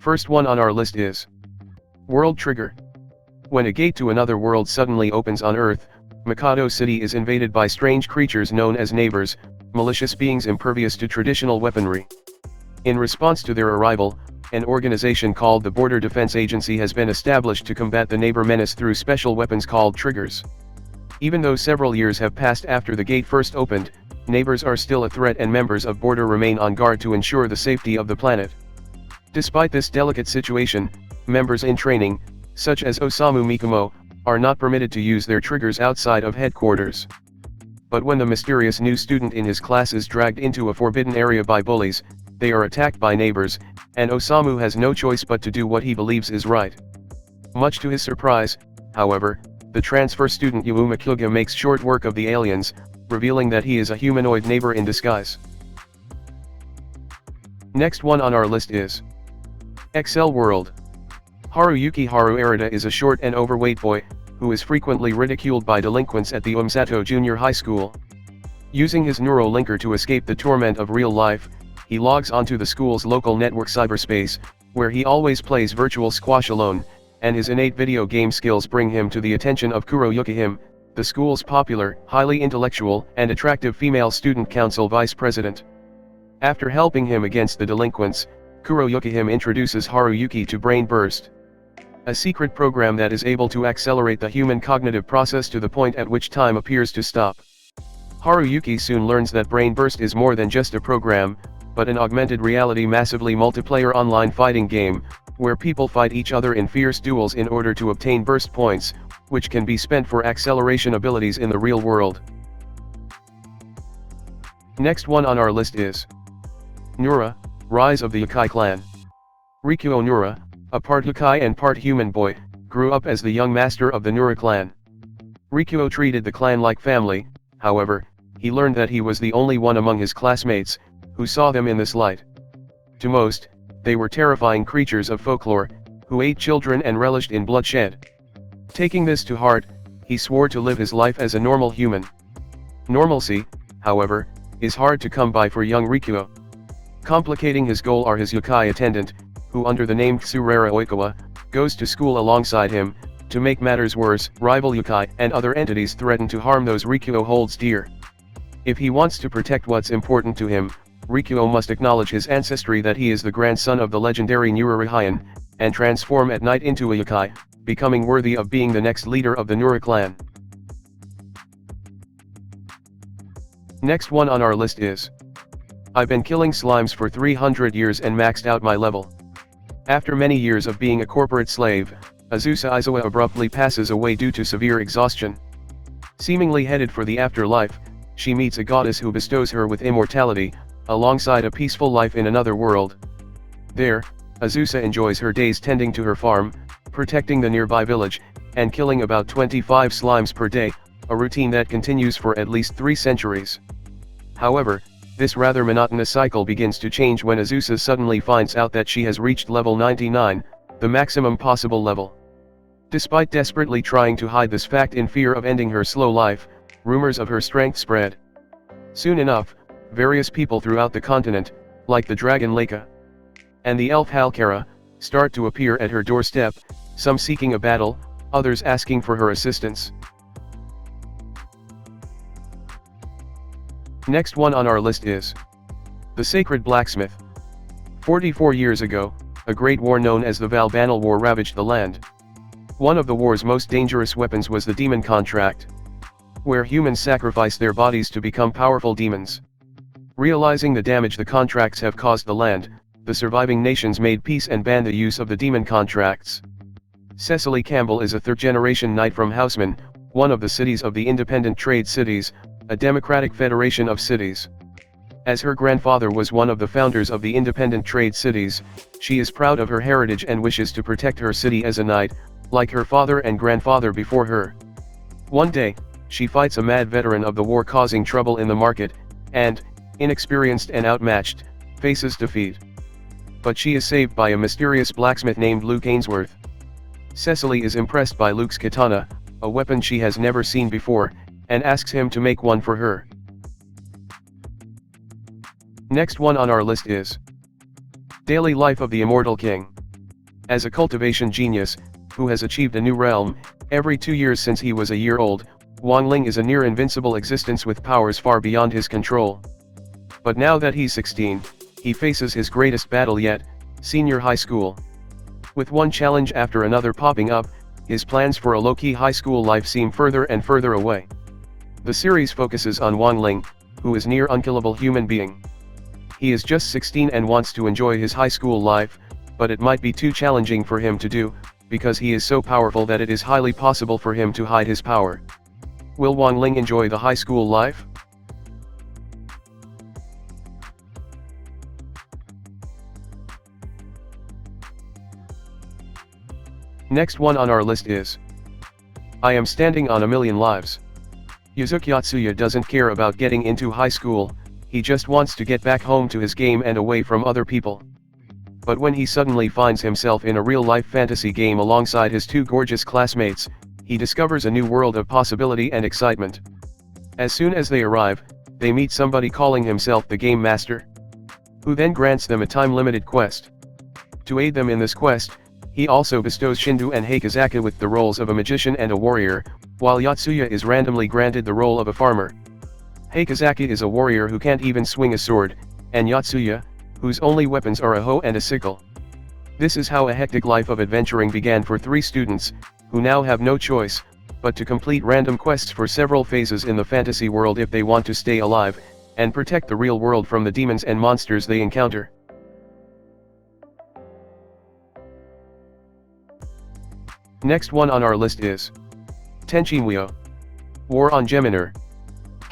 First one on our list is World Trigger. When a gate to another world suddenly opens on Earth, Mikado City is invaded by strange creatures known as neighbors, malicious beings impervious to traditional weaponry. In response to their arrival, an organization called the Border Defense Agency has been established to combat the neighbor menace through special weapons called triggers. Even though several years have passed after the gate first opened, neighbors are still a threat and members of Border remain on guard to ensure the safety of the planet. Despite this delicate situation, members in training, such as Osamu Mikumo, are not permitted to use their triggers outside of headquarters. But when the mysterious new student in his class is dragged into a forbidden area by bullies, they are attacked by neighbors, and Osamu has no choice but to do what he believes is right. Much to his surprise, however, the transfer student Yuuma Kyuga makes short work of the aliens, revealing that he is a humanoid neighbor in disguise. Next one on our list is Excel World. Haruyuki Haru Arita is a short and overweight boy, who is frequently ridiculed by delinquents at the Umsato Junior High School. Using his neurolinker to escape the torment of real life, he logs onto the school's local network cyberspace, where he always plays virtual squash alone, and his innate video game skills bring him to the attention of Kuro Yukihime, the school's popular, highly intellectual, and attractive female student council vice president. After helping him against the delinquents, Kuro Yukihime introduces Haruyuki to Brain Burst, a secret program that is able to accelerate the human cognitive process to the point at which time appears to stop. Haruyuki soon learns that Brain Burst is more than just a program, but an augmented reality massively multiplayer online fighting game, where people fight each other in fierce duels in order to obtain burst points, which can be spent for acceleration abilities in the real world. Next one on our list is Nura, Rise of the Akai Clan. Rikuo Nura, a part Akai and part human boy, grew up as the young master of the Nura clan. Rikuo treated the clan like family, however, he learned that he was the only one among his classmates who saw them in this light. To most, they were terrifying creatures of folklore, who ate children and relished in bloodshed. Taking this to heart, he swore to live his life as a normal human. Normalcy, however, is hard to come by for young Rikuo. Complicating his goal are his yokai attendant, who under the name Tsurera Oikawa, goes to school alongside him. To make matters worse, rival yokai and other entities threaten to harm those Rikuo holds dear. If he wants to protect what's important to him, Rikuo must acknowledge his ancestry, that he is the grandson of the legendary Nura Rahian, and transform at night into a yokai, becoming worthy of being the next leader of the Nura clan. Next one on our list is I've been killing slimes for 300 years and maxed out my level. After many years of being a corporate slave, Azusa Izawa abruptly passes away due to severe exhaustion. Seemingly headed for the afterlife, she meets a goddess who bestows her with immortality, alongside a peaceful life in another world. There, Azusa enjoys her days tending to her farm, protecting the nearby village, and killing about 25 slimes per day, a routine that continues for at least 3 centuries. However, this rather monotonous cycle begins to change when Azusa suddenly finds out that she has reached level 99, the maximum possible level. Despite desperately trying to hide this fact in fear of ending her slow life, rumors of her strength spread. Soon enough, various people throughout the continent, like the dragon Leica and the elf Halkara, start to appear at her doorstep, some seeking a battle, others asking for her assistance. Next one on our list is the Sacred Blacksmith. 44 years ago, a great war known as the Valbanal War ravaged the land. One of the war's most dangerous weapons was the demon contract, where humans sacrifice their bodies to become powerful demons. Realizing the damage the contracts have caused the land, the surviving nations made peace and banned the use of the demon contracts. Cecily Campbell is a third-generation knight from Houseman, one of the cities of the Independent Trade Cities, a democratic federation of cities. As her grandfather was one of the founders of the Independent Trade Cities, she is proud of her heritage and wishes to protect her city as a knight, like her father and grandfather before her. One day, she fights a mad veteran of the war causing trouble in the market, and, inexperienced and outmatched, faces defeat. But she is saved by a mysterious blacksmith named Luke Ainsworth. Cecily is impressed by Luke's katana, a weapon she has never seen before, and asks him to make one for her. Next one on our list is Daily Life of the Immortal King. As a cultivation genius, who has achieved a new realm, every 2 years since he was a year old, Wang Ling is a near invincible existence with powers far beyond his control. But now that he's 16, he faces his greatest battle yet, senior high school. With one challenge after another popping up, his plans for a low-key high school life seem further and further away. The series focuses on Wang Ling, who is near unkillable human being. He is just 16 and wants to enjoy his high school life, but it might be too challenging for him to do, because he is so powerful that it is highly possible for him to hide his power. Will Wang Ling enjoy the high school life? Next one on our list is I Am Standing on a Million Lives. Yuzuki Yatsuya doesn't care about getting into high school, he just wants to get back home to his game and away from other people. But when he suddenly finds himself in a real-life fantasy game alongside his two gorgeous classmates, he discovers a new world of possibility and excitement. As soon as they arrive, they meet somebody calling himself the Game Master, who then grants them a time-limited quest. To aid them in this quest, he also bestows Shindu and Heikazaki with the roles of a magician and a warrior, while Yatsuya is randomly granted the role of a farmer. Heikazaki is a warrior who can't even swing a sword, and Yatsuya, whose only weapons are a hoe and a sickle. This is how a hectic life of adventuring began for 3 students, who now have no choice, but to complete random quests for several phases in the fantasy world if they want to stay alive, and protect the real world from the demons and monsters they encounter. Next one on our list is Tenchi Muyo. War on Geminer.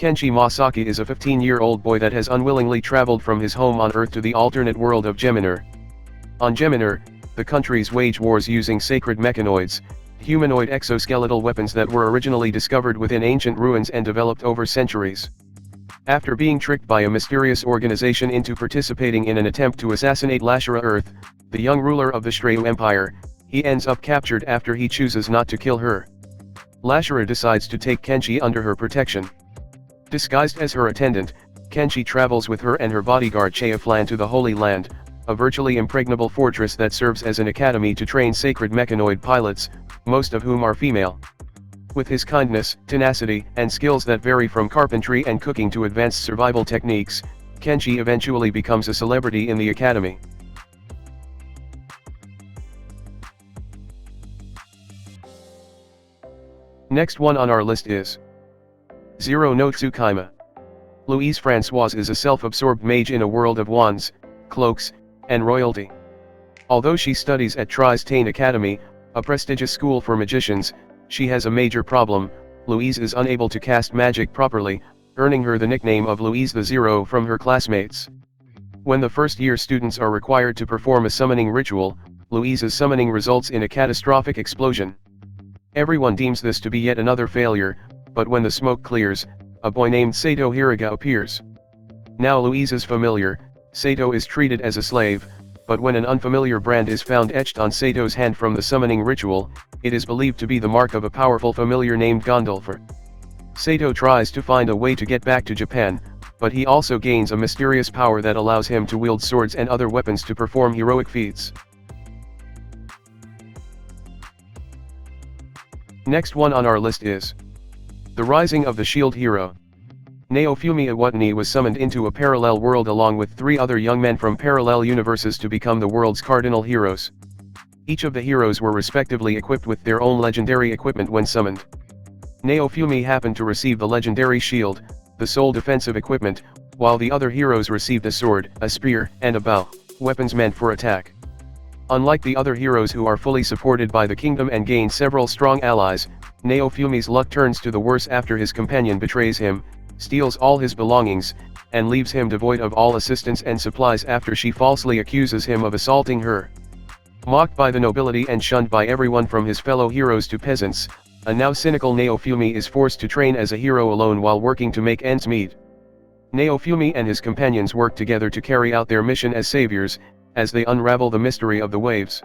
Kenshi Masaki is a 15-year-old boy that has unwillingly traveled from his home on Earth to the alternate world of Geminer. On Geminer, the countries wage wars using sacred mechanoids, humanoid exoskeletal weapons that were originally discovered within ancient ruins and developed over centuries. After being tricked by a mysterious organization into participating in an attempt to assassinate Lashura Earth, the young ruler of the Shreu Empire, he ends up captured after he chooses not to kill her. Lashura decides to take Kenshi under her protection. Disguised as her attendant, Kenshi travels with her and her bodyguard Cheaflan to the Holy Land, a virtually impregnable fortress that serves as an academy to train sacred mechanoid pilots, most of whom are female. With his kindness, tenacity, and skills that vary from carpentry and cooking to advanced survival techniques, Kenshi eventually becomes a celebrity in the academy. Next one on our list is Zero No Tsukaima. Louise Françoise is a self-absorbed mage in a world of wands, cloaks, and royalty. Although she studies at Tristain Academy, a prestigious school for magicians, she has a major problem. Louise is unable to cast magic properly, earning her the nickname of Louise the Zero from her classmates. When the first-year students are required to perform a summoning ritual, Louise's summoning results in a catastrophic explosion. Everyone deems this to be yet another failure, but when the smoke clears, a boy named Sato Hiraga appears. Now Louise is familiar, Sato is treated as a slave, but when an unfamiliar brand is found etched on Sato's hand from the summoning ritual, it is believed to be the mark of a powerful familiar named Gondolfer. Sato tries to find a way to get back to Japan, but he also gains a mysterious power that allows him to wield swords and other weapons to perform heroic feats. Next one on our list is The Rising of the Shield Hero. Naofumi Iwatani was summoned into a parallel world along with 3 other young men from parallel universes to become the world's cardinal heroes. Each of the heroes were respectively equipped with their own legendary equipment when summoned. Naofumi happened to receive the legendary shield, the sole defensive equipment, while the other heroes received a sword, a spear, and a bow, weapons meant for attack. Unlike the other heroes who are fully supported by the kingdom and gain several strong allies, Naofumi's luck turns to the worse after his companion betrays him, steals all his belongings, and leaves him devoid of all assistance and supplies after she falsely accuses him of assaulting her. Mocked by the nobility and shunned by everyone from his fellow heroes to peasants, a now cynical Naofumi is forced to train as a hero alone while working to make ends meet. Naofumi and his companions work together to carry out their mission as saviors, as they unravel the mystery of the waves.